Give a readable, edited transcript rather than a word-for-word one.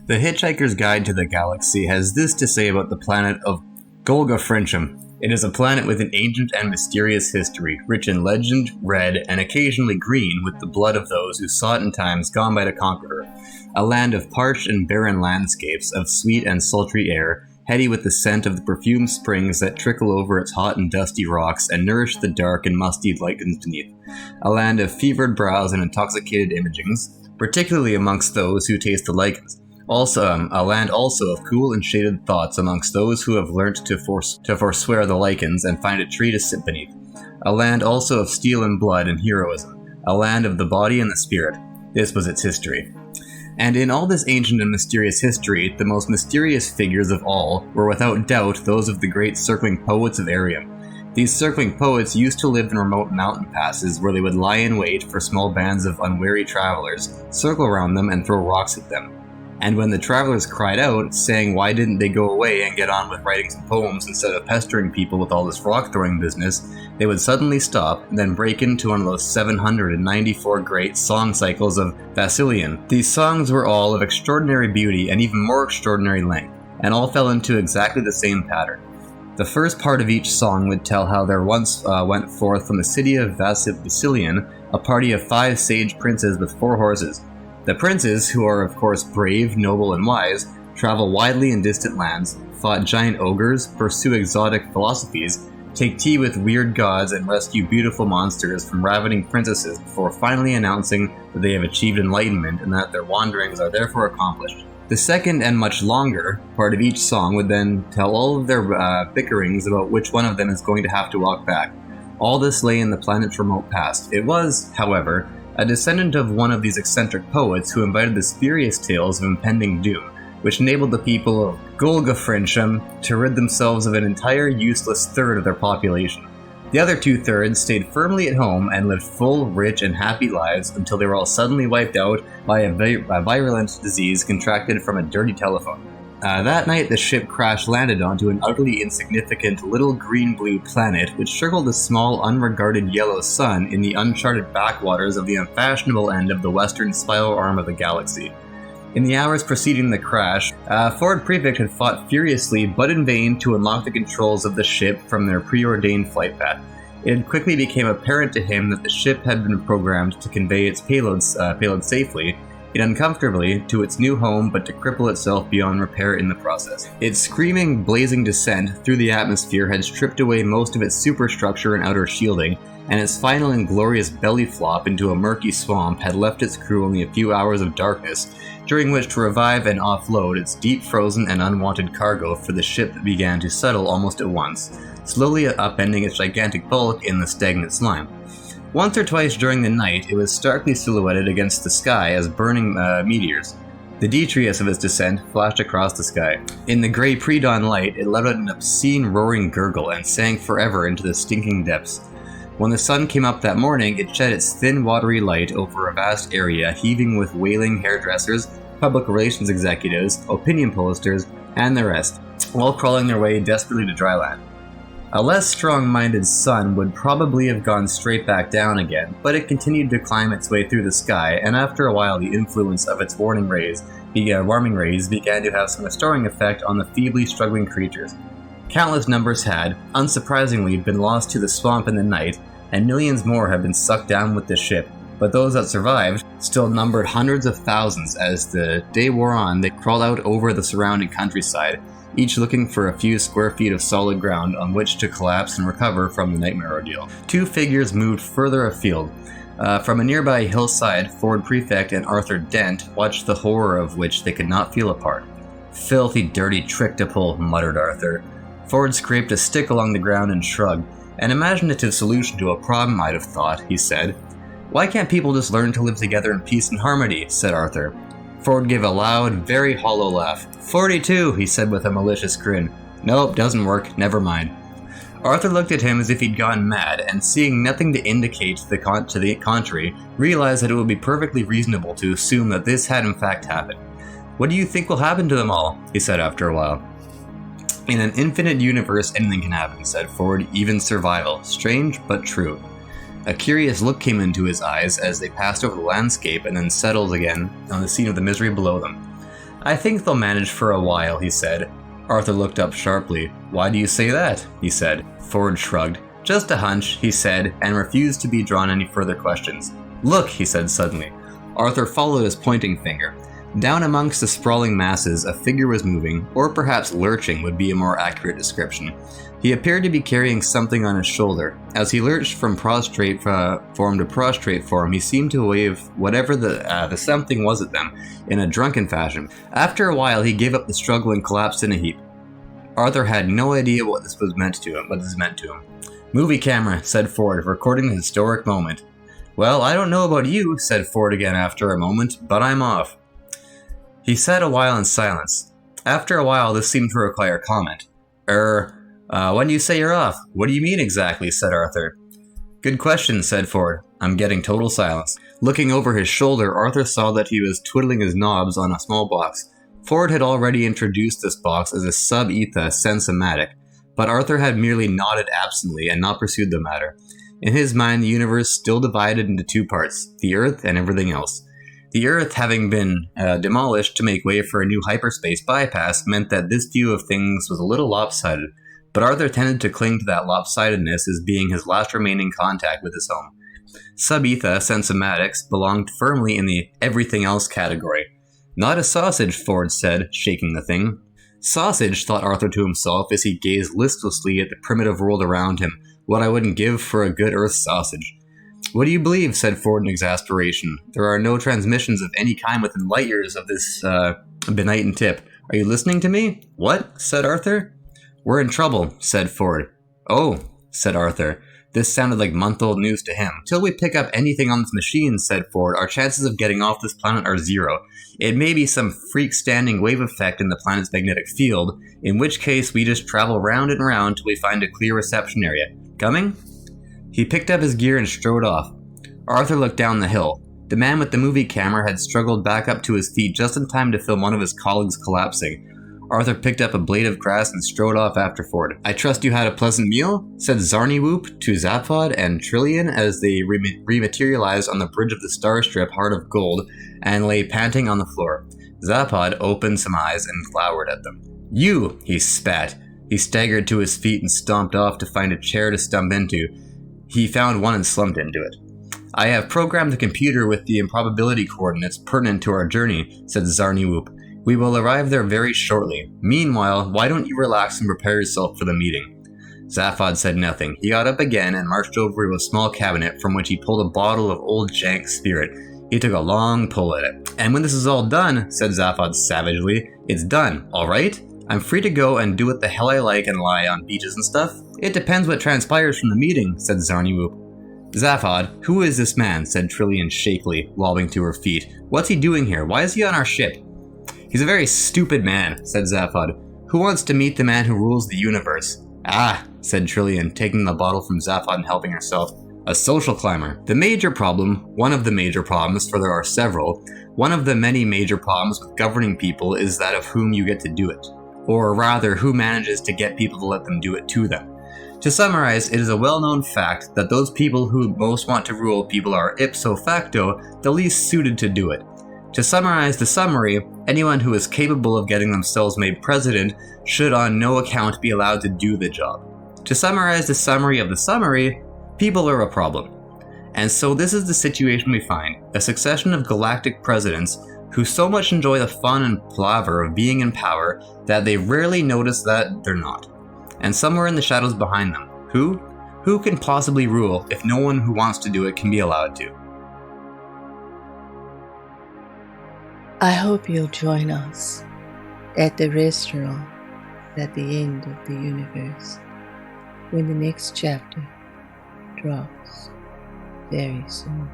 The Hitchhiker's Guide to the Galaxy has this to say about the planet of Golgafrincham. It is a planet with an ancient and mysterious history, rich in legend, red, and occasionally green with the blood of those who sought in times gone by to conquer her. A land of parched and barren landscapes, of sweet and sultry air, heady with the scent of the perfumed springs that trickle over its hot and dusty rocks and nourish the dark and musty lichens beneath. A land of fevered brows and intoxicated imagings, particularly amongst those who taste the lichens. A land also of cool and shaded thoughts amongst those who have learnt to forswear the lichens and find a tree to sit beneath. A land also of steel and blood and heroism. A land of the body and the spirit. This was its history. And in all this ancient and mysterious history, the most mysterious figures of all were without doubt those of the great circling poets of Arium. These circling poets used to live in remote mountain passes where they would lie in wait for small bands of unwary travelers, circle around them, and throw rocks at them. And when the travelers cried out, saying why didn't they go away and get on with writing some poems instead of pestering people with all this rock-throwing business, they would suddenly stop and then break into one of those 794 great song cycles of Vasilian. These songs were all of extraordinary beauty and even more extraordinary length, and all fell into exactly the same pattern. The first part of each song would tell how there once went forth from the city of Vasilian a party of 5 sage princes with 4 horses. The princes, who are of course brave, noble, and wise, travel widely in distant lands, fight giant ogres, pursue exotic philosophies, take tea with weird gods, and rescue beautiful monsters from ravening princesses before finally announcing that they have achieved enlightenment and that their wanderings are therefore accomplished. The second and much longer part of each song would then tell all of their bickerings about which one of them is going to have to walk back. All this lay in the planet's remote past. It was, however, a descendant of one of these eccentric poets who invited the spurious tales of impending doom, which enabled the people of Golgafrincham to rid themselves of an entire useless third of their population. The other 2/3 stayed firmly at home and lived full, rich, and happy lives until they were all suddenly wiped out by a virulent disease contracted from a dirty telephone. That night, the ship crash-landed onto an utterly insignificant little green-blue planet which circled a small, unregarded yellow sun in the uncharted backwaters of the unfashionable end of the western spiral arm of the galaxy. In the hours preceding the crash, Ford Prefect had fought furiously but in vain to unlock the controls of the ship from their preordained flight path. It quickly became apparent to him that the ship had been programmed to convey its payload safely, yet uncomfortably, to its new home, but to cripple itself beyond repair in the process. Its screaming, blazing descent through the atmosphere had stripped away most of its superstructure and outer shielding, and its final inglorious belly flop into a murky swamp had left its crew only a few hours of darkness, during which to revive and offload its deep frozen and unwanted cargo for the ship that began to settle almost at once, slowly upending its gigantic bulk in the stagnant slime. Once or twice during the night, it was starkly silhouetted against the sky as burning meteors. The detritus of its descent flashed across the sky. In the grey pre-dawn light, it let out an obscene roaring gurgle and sank forever into the stinking depths. When the sun came up that morning, it shed its thin, watery light over a vast area heaving with wailing hairdressers, public relations executives, opinion pollsters, and the rest, all crawling their way desperately to dry land. A less strong-minded sun would probably have gone straight back down again, but it continued to climb its way through the sky, and after a while the influence of its warming rays began to have some restoring effect on the feebly struggling creatures. Countless numbers had, unsurprisingly, been lost to the swamp in the night, and millions more had been sucked down with the ship, but those that survived still numbered hundreds of thousands. As the day wore on, they crawled out over the surrounding countryside, each looking for a few square feet of solid ground on which to collapse and recover from the nightmare ordeal. 2 figures moved further afield. From a nearby hillside, Ford Prefect and Arthur Dent watched the horror of which they could not feel apart. "Filthy, dirty trick to pull," muttered Arthur. Ford scraped a stick along the ground and shrugged. "An imaginative solution to a problem, I'd have thought," he said. "Why can't people just learn to live together in peace and harmony?" said Arthur. Ford gave a loud, very hollow laugh. 42, he said with a malicious grin. "Nope, doesn't work, never mind." Arthur looked at him as if he'd gone mad, and seeing nothing to indicate to the contrary, realized that it would be perfectly reasonable to assume that this had in fact happened. "What do you think will happen to them all?" he said after a while. "In an infinite universe, anything can happen," said Ford, "even survival. Strange, but true." A curious look came into his eyes as they passed over the landscape and then settled again on the scene of the misery below them. I think they'll manage for a while, he said. Arthur looked up sharply. Why do you say that? He said. Ford shrugged. Just a hunch, he said, and refused to be drawn any further questions. Look, he said suddenly. Arthur followed his pointing finger. Down amongst the sprawling masses, a figure was moving, or perhaps lurching would be a more accurate description. He appeared to be carrying something on his shoulder. As he lurched from prostrate form to prostrate form, he seemed to wave whatever the something was at them in a drunken fashion. After a while, he gave up the struggle and collapsed in a heap. Arthur had no idea what this meant to him. Movie camera, said Ford, recording the historic moment. Well, I don't know about you, said Ford again after a moment, but I'm off. He sat a while in silence. After a while, this seemed to require comment. When you say you're off, what do you mean exactly? Said Arthur. Good question, said Ford. I'm getting total silence. Looking over his shoulder, Arthur saw that he was twiddling his knobs on a small box. Ford had already introduced this box as a sub-etha sensomatic, but Arthur had merely nodded absently and not pursued the matter. In his mind, the universe still divided into two parts, the Earth and everything else. The Earth, having been demolished to make way for a new hyperspace bypass, meant that this view of things was a little lopsided, but Arthur tended to cling to that lopsidedness as being his last remaining contact with his home. Sub-etha sensomatics belonged firmly in the everything else category. Not a sausage, Ford said, shaking the thing. Sausage, thought Arthur to himself as he gazed listlessly at the primitive world around him. What I wouldn't give for a good Earth sausage. What do you believe? Said Ford in exasperation. There are no transmissions of any kind within light years of this benighted tip. Are you listening to me? What? Said Arthur. We're in trouble, said Ford. Oh, said Arthur. This sounded like month-old news to him. Till we pick up anything on this machine, said Ford, our chances of getting off this planet are zero. It may be some freak standing wave effect in the planet's magnetic field, in which case we just travel round and round till we find a clear reception area. Coming? He picked up his gear and strode off. Arthur looked down the hill. The man with the movie camera had struggled back up to his feet just in time to film one of his colleagues collapsing. Arthur picked up a blade of grass and strode off after Ford. I trust you had a pleasant meal? Said Zarniwoop to Zaphod and Trillian as they rematerialized on the bridge of the star strip Heart of Gold and lay panting on the floor. Zaphod opened some eyes and glowered at them. You! He spat. He staggered to his feet and stomped off to find a chair to stump into. He found one and slumped into it. I have programmed the computer with the improbability coordinates pertinent to our journey, said Zarniwoop. We will arrive there very shortly. Meanwhile, why don't you relax and prepare yourself for the meeting? Zaphod said nothing. He got up again and marched over to a small cabinet from which he pulled a bottle of old jank spirit. He took a long pull at it. And when this is all done, said Zaphod savagely, it's done, alright? I'm free to go and do what the hell I like and lie on beaches and stuff. It depends what transpires from the meeting, said Zarniwoop. Zaphod, who is this man? Said Trillian shakily, lobbing to her feet. What's he doing here? Why is he on our ship? He's a very stupid man, said Zaphod. Who wants to meet the man who rules the universe? Ah, said Trillian, taking the bottle from Zaphod and helping herself. A social climber. One of the major problems, for there are several, one of the many major problems with governing people is that of whom you get to do it. Or rather, who manages to get people to let them do it to them. To summarize, it is a well-known fact that those people who most want to rule people are ipso facto the least suited to do it. To summarize the summary, anyone who is capable of getting themselves made president should on no account be allowed to do the job. To summarize the summary of the summary, people are a problem. And so this is the situation we find, a succession of galactic presidents who so much enjoy the fun and palaver of being in power that they rarely notice that they're not. And somewhere in the shadows behind them, who can possibly rule if no one who wants to do it can be allowed to? I hope you'll join us at the restaurant at the end of the universe when the next chapter drops very soon.